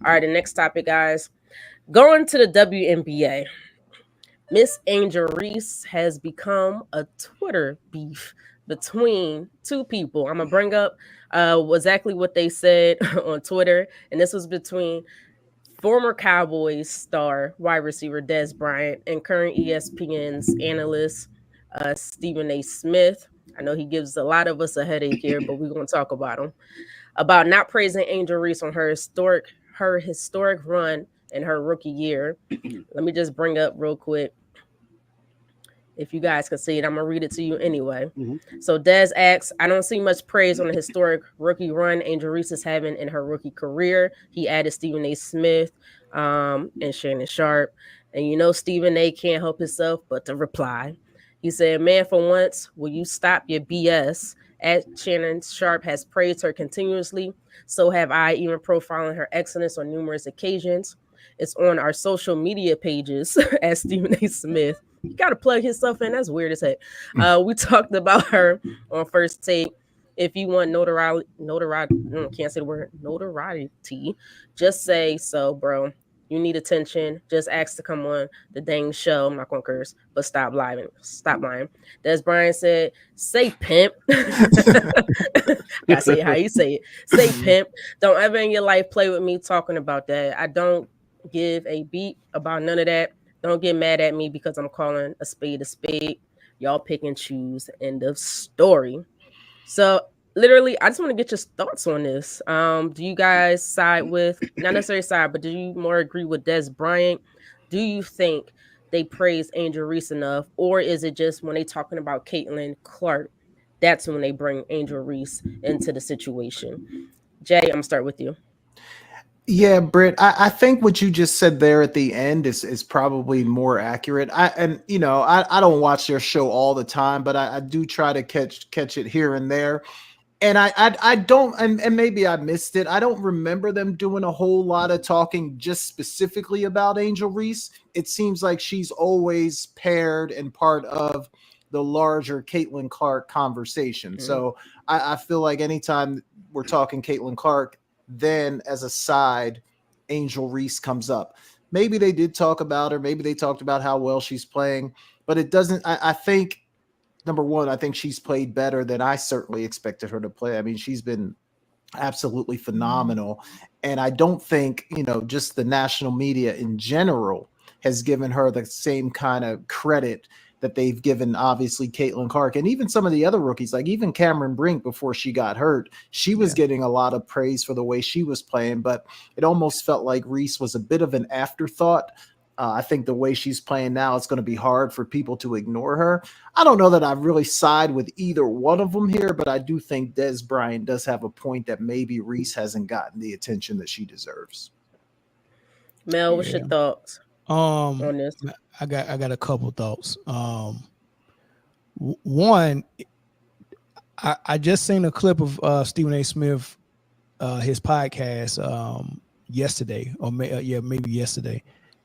All right, the next topic, guys. Going to the WNBA. Miss Angel Reese has become a Twitter beef between two people. I'm gonna bring up exactly what they said on Twitter, and this was between former Cowboys star wide receiver Dez Bryant and current ESPN's analyst Stephen A. Smith. I know he gives a lot of us a headache here, but we're gonna talk about him about not praising Angel Reese on her historic run in her rookie year. Let me just bring up real quick. If you guys can see it, I'm gonna read it to you anyway. So Dez asks, I don't see much praise on the historic rookie run Angel Reese is having in her rookie career. He added Stephen A. Smith and Shannon Sharp. And Stephen A. can't help himself but to reply. He said, man, for once, will you stop your BS? Shannon Sharp has praised her continuously. So have I, even profiling her excellence on numerous occasions. It's on our social media pages at Stephen A. Smith. You got to plug himself in. That's weird as heck. We talked about her on First Take. If you want notoriety, can't say the word notoriety, just say so, bro. You need attention. Just ask to come on the dang show. I'm not going to curse, but stop lying. Stop lying. Des Bryant said, say pimp. Gotta say it how you say it. Say pimp. Don't ever in your life play with me talking about that. I don't give a beat about none of that. Don't get mad at me because I'm calling a spade a spade. Y'all pick and choose. End of story. So literally, I just want to get your thoughts on this. Do you guys side with, not necessarily side, but do you more agree with Dez Bryant? Do you think they praise Angel Reese enough? Or is it just when they talking about Caitlin Clark, that's when they bring Angel Reese into the situation? Jay, I'm going to start with you. Yeah, Britt, I think what you just said there at the end is probably more accurate. I don't watch their show all the time, but I do try to catch it here and there. And I don't, and maybe I missed it. I don't remember them doing a whole lot of talking just specifically about Angel Reese. It seems like she's always paired and part of the larger Caitlin Clark conversation. Mm-hmm. So I feel like anytime we're talking Caitlin Clark, then as a side, Angel Reese comes up. Maybe they did talk about her. Maybe they talked about how well she's playing, but it doesn't, I think, number one, I think she's played better than I certainly expected her to play. I mean, she's been absolutely phenomenal. And I don't think, just the national media in general has given her the same kind of credit that they've given, obviously, Caitlin Clark and even some of the other rookies, like even Cameron Brink before she got hurt. She was getting a lot of praise for the way she was playing, but it almost felt like Reese was a bit of an afterthought. I think the way she's playing now, it's going to be hard for people to ignore her. I don't know that I really side with either one of them here, but I do think Dez Bryant does have a point that maybe Reese hasn't gotten the attention that she deserves. Mel, what's your thoughts on this? I got a couple thoughts. One, I just seen a clip of Stephen A. Smith, his podcast yesterday, or maybe yesterday.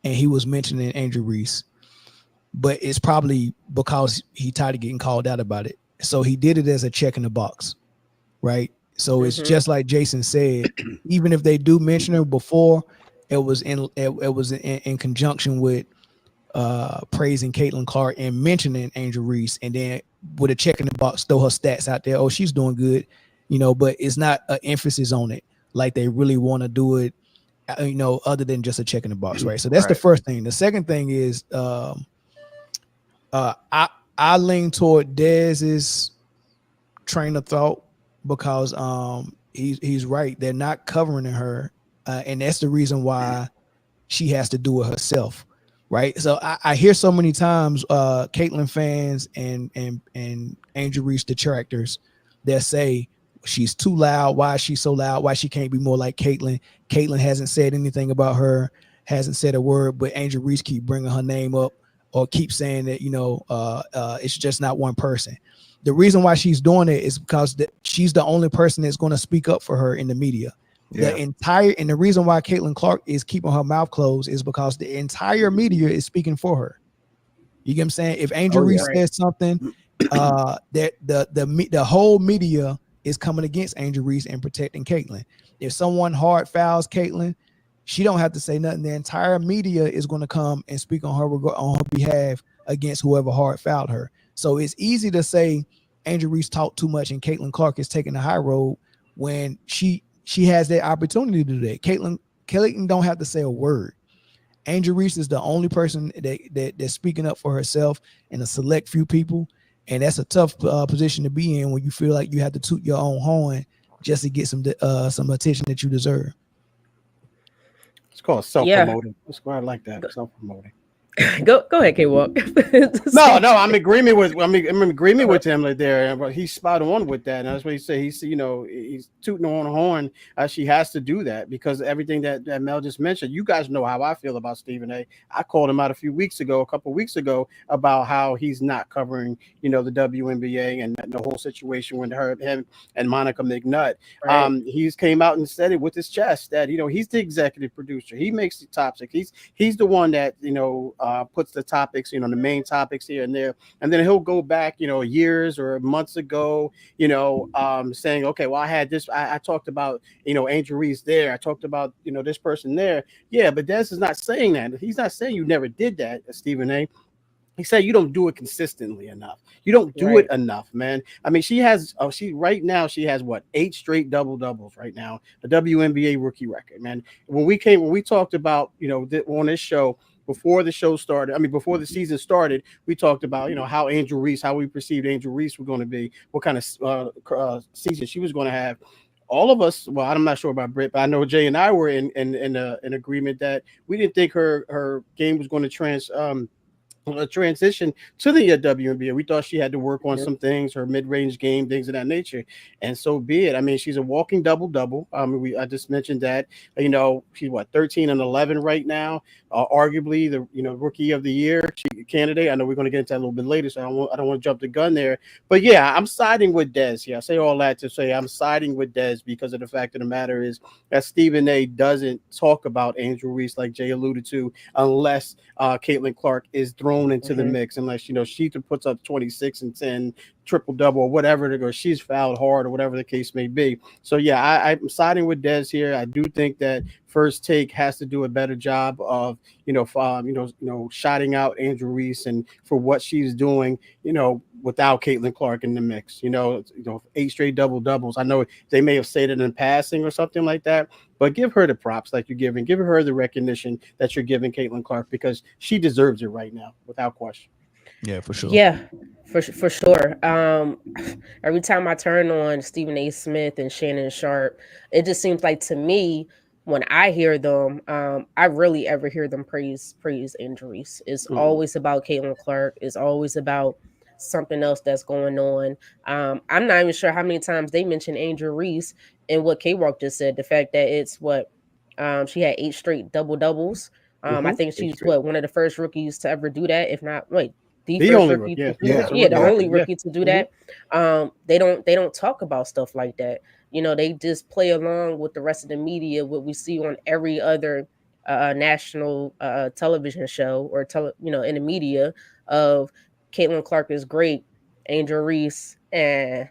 And he was mentioning Angel Reese, but it's probably because he tired of getting called out about it. So he did it as a check in the box, right? So it's just like Jason said. Even if they do mention her before, it was in conjunction with praising Caitlin Clark and mentioning Angel Reese, and then with a check in the box, throw her stats out there. Oh, she's doing good, But it's not an emphasis on it like they really want to do it. Other than just a check in the box, right? So that's the first thing. The second thing is, I lean toward Dez's train of thought because he's right. They're not covering her, and that's the reason why she has to do it herself, right? So I hear so many times Caitlin fans and Angel Reese detractors that say, she's too loud. Why is she so loud? Why she can't be more like Caitlin? Caitlin hasn't said anything about her, hasn't said a word, but Angel Reese keep bringing her name up or keep saying that, it's just not one person. The reason why she's doing it is because she's the only person that's going to speak up for her in the media. Yeah. And the reason why Caitlin Clark is keeping her mouth closed is because the entire media is speaking for her. You get what I'm saying? If Angel Reese says something, that the whole media is coming against Angel Reese and protecting Caitlin. If someone hard fouls Caitlin, She don't have to say nothing. The entire media is going to come and speak on her behalf against whoever hard fouled her. So it's easy to say Angel Reese talked too much and Caitlin Clark is taking the high road when she has that opportunity to do that. Caitlin don't have to say a word. Angel Reese is the only person that's speaking up for herself and a select few people, and that's a tough position to be in when you feel like you have to toot your own horn just to get some attention that you deserve. It's called Yeah. self-promoting. That's why I like that. Self-promoting. Go ahead, K Walk. No, I'm in agreement with him right there. But he's spot on with that. And that's what he said. He's he's tooting on the horn. She has to do that because everything that Mel just mentioned. You guys know how I feel about Stephen A. I called him out a couple weeks ago, about how he's not covering the WNBA and the whole situation with him and Monica McNutt. Right. He's came out and said it with his chest that he's the executive producer. He makes the topics. He's the one that puts the topics, the main topics here and there, and then he'll go back, years or months ago, saying, okay, well, I had this, I talked about, Angel Reese there, I talked about, this person there. Yeah, but Des is not saying that. He's not saying you never did that, Stephen A. He said you don't do it consistently enough. You don't do it enough, man. I mean, she has right now she has what 8 straight double doubles right now, the WNBA rookie record, man. When we talked about on this show before the show started, before the season started, we talked about how we perceived Angel Reese were going to be, what kind of season she was going to have. All of us, well, I'm not sure about Britt, but I know Jay and I were in agreement that we didn't think her game was going to transition to the WNBA. We thought she had to work on some things, her mid-range game, things of that nature, and so be it. I mean, she's a walking double-double. I just mentioned that. She's 13 and 11 right now. Arguably the rookie of the year candidate. I know we're going to get into that a little bit later, so I don't want to jump the gun there. But yeah, I'm siding with Des. Yeah, I say all that to say I'm siding with Des because of the fact of the matter is that Stephen A. doesn't talk about Angel Reese like Jay alluded to, unless Caitlin Clark is thrown into the mix, unless she puts up 26 and 10 triple double or whatever, or she's fouled hard or whatever the case may be. So yeah, I'm siding with Des here. I do think that First Take has to do a better job of shouting out Angel Reese and for what she's doing without Caitlin Clark in the mix. 8 straight double doubles. I know they may have said it in passing or something like that, but give her the props like you're giving. Give her the recognition that you're giving Caitlin Clark because she deserves it right now, without question. Yeah, for sure. Yeah, for sure. Every time I turn on Stephen A. Smith and Shannon Sharp, it just seems like to me when I hear them, I really ever hear them praise Angel Reese. It's always about Caitlin Clark. It's always about something else that's going on. I'm not even sure how many times they mention Angel Reese and what K Walk just said. The fact that it's she had 8 straight double doubles. I think she's one of the first rookies to ever do that. If not, the first only rookie, rookie, the only rookie to do that. They don't talk about stuff like that. They just play along with the rest of the media, what we see on every other national television show or in the media of Caitlin Clark is great, Angel Reese, and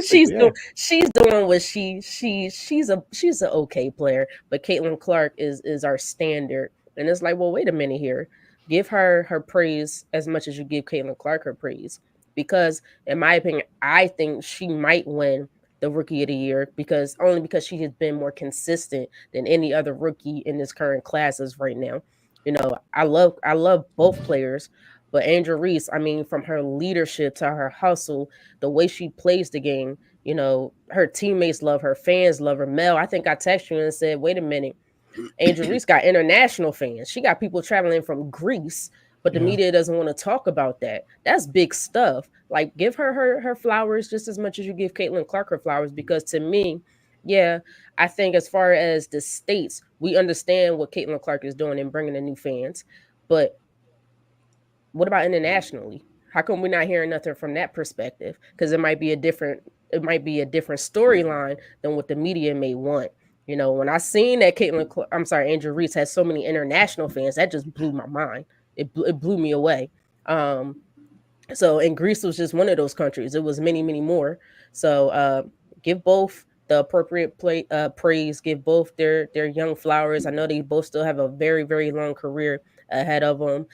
she's doing what she's an okay player, but Caitlin Clark is our standard, and it's like, well, wait a minute here. Give her praise as much as you give Caitlin Clark her praise. Because, in my opinion, I think she might win the Rookie of the Year because she has been more consistent than any other rookie in this current classes right now. I love both players, but Angel Reese, from her leadership to her hustle, the way she plays the game, her teammates love her, fans love her. Mel, I think I texted you and said, wait a minute. Angel Reese got international fans. She got people traveling from Greece, but the media doesn't want to talk about that. That's big stuff. Like, give her flowers just as much as you give Caitlin Clark her flowers, because to me, yeah, I think as far as the states, we understand what Caitlin Clark is doing and bringing in new fans. But what about internationally? How come we're not hearing nothing from that perspective? Because it might be a different storyline than what the media may want. When I seen that Angel Reese has so many international fans, that just blew my mind. It blew me away. So, and Greece was just one of those countries. It was many, many more. So, give both the appropriate praise, give both their young flowers. I know they both still have a very, very long career ahead of them.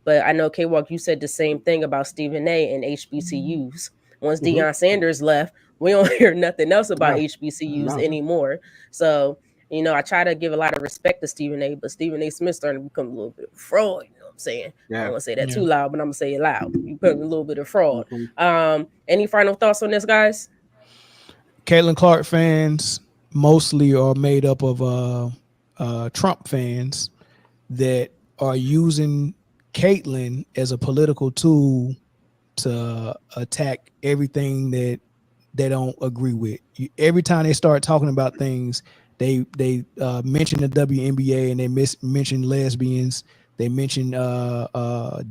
But I know, K-Walk, you said the same thing about Stephen A. and HBCUs. Once Mhm. Deion Sanders left, we don't hear nothing else about No, HBCUs no. anymore. So, I try to give a lot of respect to Stephen A., but Stephen A. Smith starting to become a little bit of fraud. You know what I'm saying? I Yeah. don't want to say that Yeah. too loud, but I'm gonna say it loud. You put a little bit of fraud. Mhm. Any final thoughts on this, guys? Caitlin Clark fans mostly are made up of Trump fans that are using Caitlin as a political tool to attack everything that they don't agree with. Every time they start talking about things, they mention the WNBA and they mention lesbians. They mention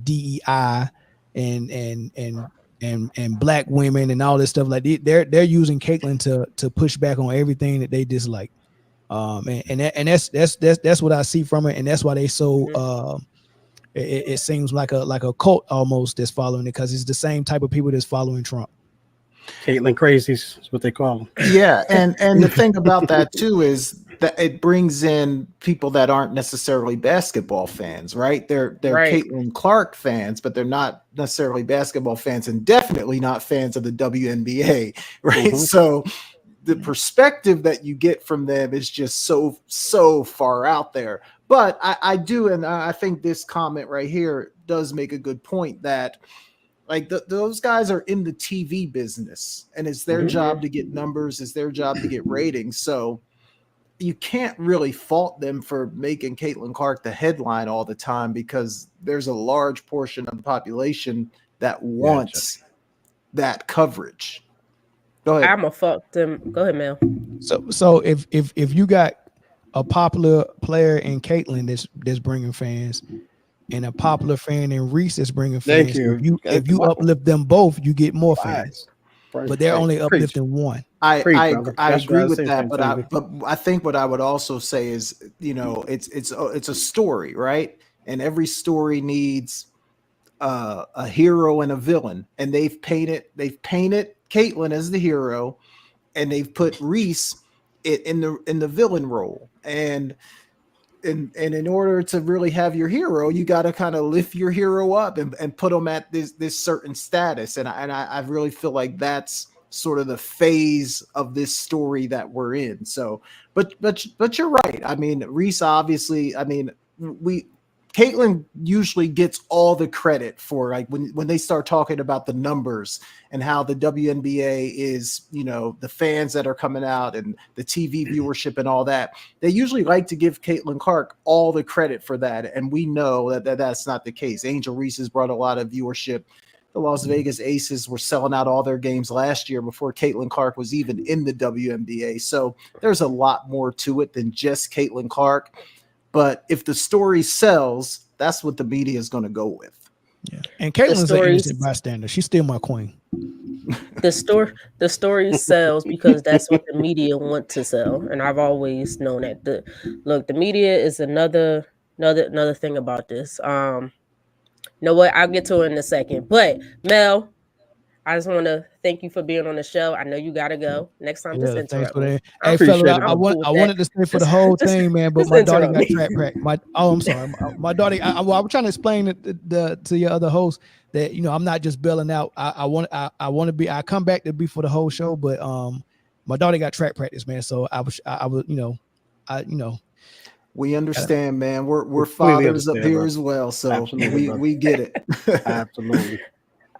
DEI and black women and all this stuff. Like they're using Caitlyn to push back on everything that they dislike. That's what I see from it, and that's why they so it seems like a cult almost that's following it, because it's the same type of people that's following Trump. Caitlin crazies is what they call them. Yeah, and the thing about that too is that it brings in people that aren't necessarily basketball fans, right? They're Right. Caitlin Clark fans, but they're not necessarily basketball fans, and definitely not fans of the WNBA, right? Mhm. So the perspective that you get from them is just so far out there. But I do, and I think this comment right here does make a good point that like those guys are in the TV business, and it's their Mhm. job to get numbers, it's their job to get ratings. So you can't really fault them for making Caitlin Clark the headline all the time, because there's a large portion of the population that wants that coverage. Go ahead. I'm a fuck them. Go ahead, Mel. So if you got a popular player in Caitlyn that's bringing fans, and a popular fan in Reese that's bringing Thank fans, you. if you uplift them both, you get more fans. But they're only Preach. uplifting one. I Preach, I brother. I That's what I agree was with saying, that, but same thing. I think what I would also say is, it's a story, right? And every story needs a hero and a villain, and they've painted Caitlyn as the hero, and they've put Reese in the villain role, and in order to really have your hero, you got to kind of lift your hero up and put them at this certain status, and I really feel like that's sort of the phase of this story that we're in. So, but you're right. I mean, Reese obviously. I mean, we Caitlyn usually gets all the credit for, like, when they start talking about the numbers and how the WNBA is, the fans that are coming out and the TV viewership and all that. They usually like to give Caitlin Clark all the credit for that, and we know that's not the case. Angel Reese has brought a lot of viewership. The Las Vegas Aces were selling out all their games last year before Caitlin Clark was even in the WNBA. So there's a lot more to it than just Caitlin Clark. But if the story sells, that's what the media is going to go with. Yeah. And Caitlyn's an stories- innocent bystander. She's still my queen. the story sells because that's what the media want to sell, and I've always known that. The media is another thing about this. You know what? I'll get to it in a second. But Mel, I just want to thank you for being on the show. I know you gotta go. Next time, just Yeah, thanks interrupt for me. that. I'm- Hey, Appreciate fella, it, I brother. I wanted to stay for the Just- whole just- thing, man, but just my daughter interrupt got me. track crack. I'm sorry. My daughter. I was trying to explain to your other host that I'm not just bailing out. I want to be. I come back to be for the whole show, but my daughter got track practice, man. So I was We understand, man. We're Completely fathers up understand, here bro. as well, so Absolutely, brother. we get it. Absolutely.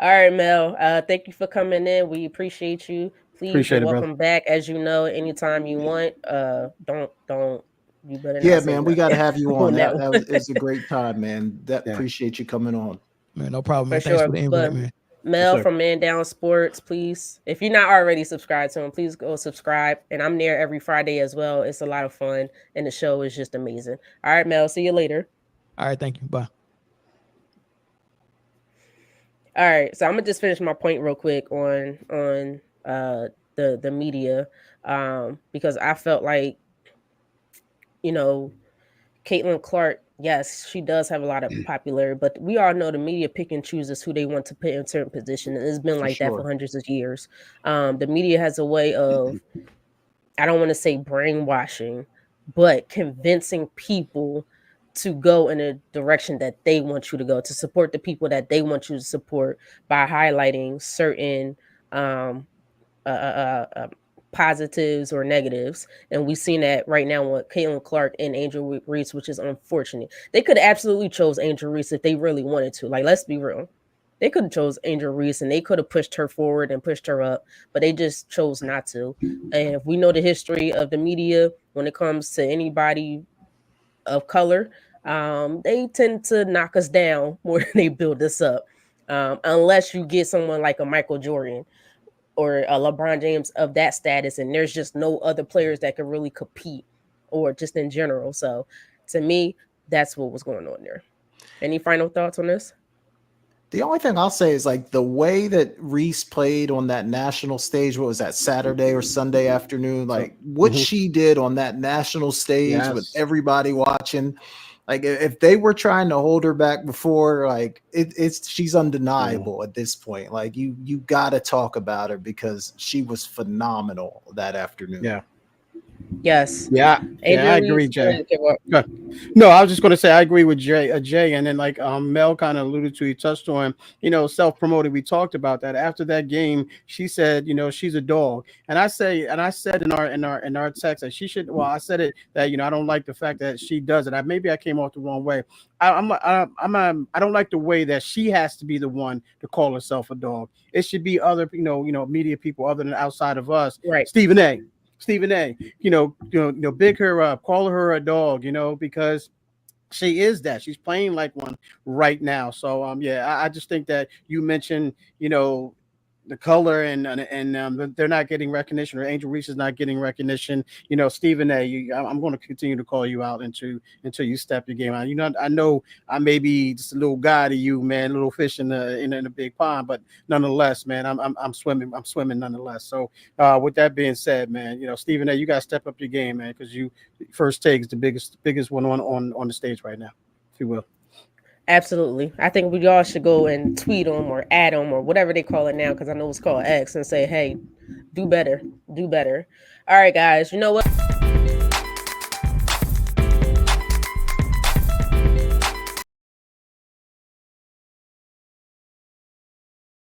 All right, Mel. Thank you for coming in. We appreciate you. Please, Appreciate you're it, brother. welcome back. As you know, anytime you want. Don't. You better not Yeah, say man, we nothing got to have you on. that That one. was a great time, man. Yeah. Appreciate you coming on. man, no problem, For man. Thanks sure. for the But invite, man. Mel sir. from Man Down Sports, please. If you're not already subscribed to him, please go subscribe. And I'm there every Friday as well. It's a lot of fun, and the show is just amazing. All right, Mel. See you later. All right, thank you. Bye. All right, so I'm gonna just finish my point real quick on the media, because I felt like, Caitlin Clark, yes, she does have a lot of popularity, but we all know the media pick and chooses who they want to put in certain positions, and it's been For like that for sure. hundreds of years. The media has a way of I don't want to say brainwashing, but convincing people to go in a direction that they want you to go, to support the people that they want you to support by highlighting certain um, uh, uh, uh, positives or negatives. And we've seen that right now with Caitlin Clark and Angel Reese, which is unfortunate. They could absolutely chose Angel Reese if they really wanted to. Like, let's be real. They could have chose Angel Reese and they could have pushed her forward and pushed her up, but they just chose not to. And if we know the history of the media when it comes to anybody of color, they tend to knock us down more than they build us up. Unless you get someone like a Michael Jordan or a LeBron James of that status, and there's just no other players that can really compete, or just in general. So to me, that's what was going on there. Any final thoughts on this? The only thing I'll say is like the way that Reese played on that national stage. What was that, Saturday or Sunday afternoon? Like what she did on that national stage with everybody watching. Like if they were trying to hold her back before, like she's undeniable at this point. Like you got to talk about her because she was phenomenal that afternoon. Yeah. Yes. Yeah. I agree, Jay. No, I was just going to say I agree with Jay, and then like Mel kind of alluded to, he touched on, self-promoted. We talked about that after that game. She said, she's a dog, and I said in our text that she should. Well, I said it that I don't like the fact that she does it. Maybe I came off the wrong way. I don't like the way that she has to be the one to call herself a dog. It should be other media people other than outside of us. Right. Stephen A, big her up, call her a dog, because she is that. She's playing like one right now. So I just think that you mentioned, the color and they're not getting recognition, or Angel Reese is not getting recognition. Stephen A, I'm going to continue to call you out until you step your game out. I know I may be just a little guy to you, man, little fish in a big pond, but nonetheless, man, I'm swimming nonetheless. So with that being said, man, Stephen A, you got to step up your game, man, because First Take is the biggest one on the stage right now, if you will. Absolutely. I think we all should go and tweet them or add them or whatever they call it now, because I know it's called X, and say, hey, do better. Do better. All right, guys. You know what?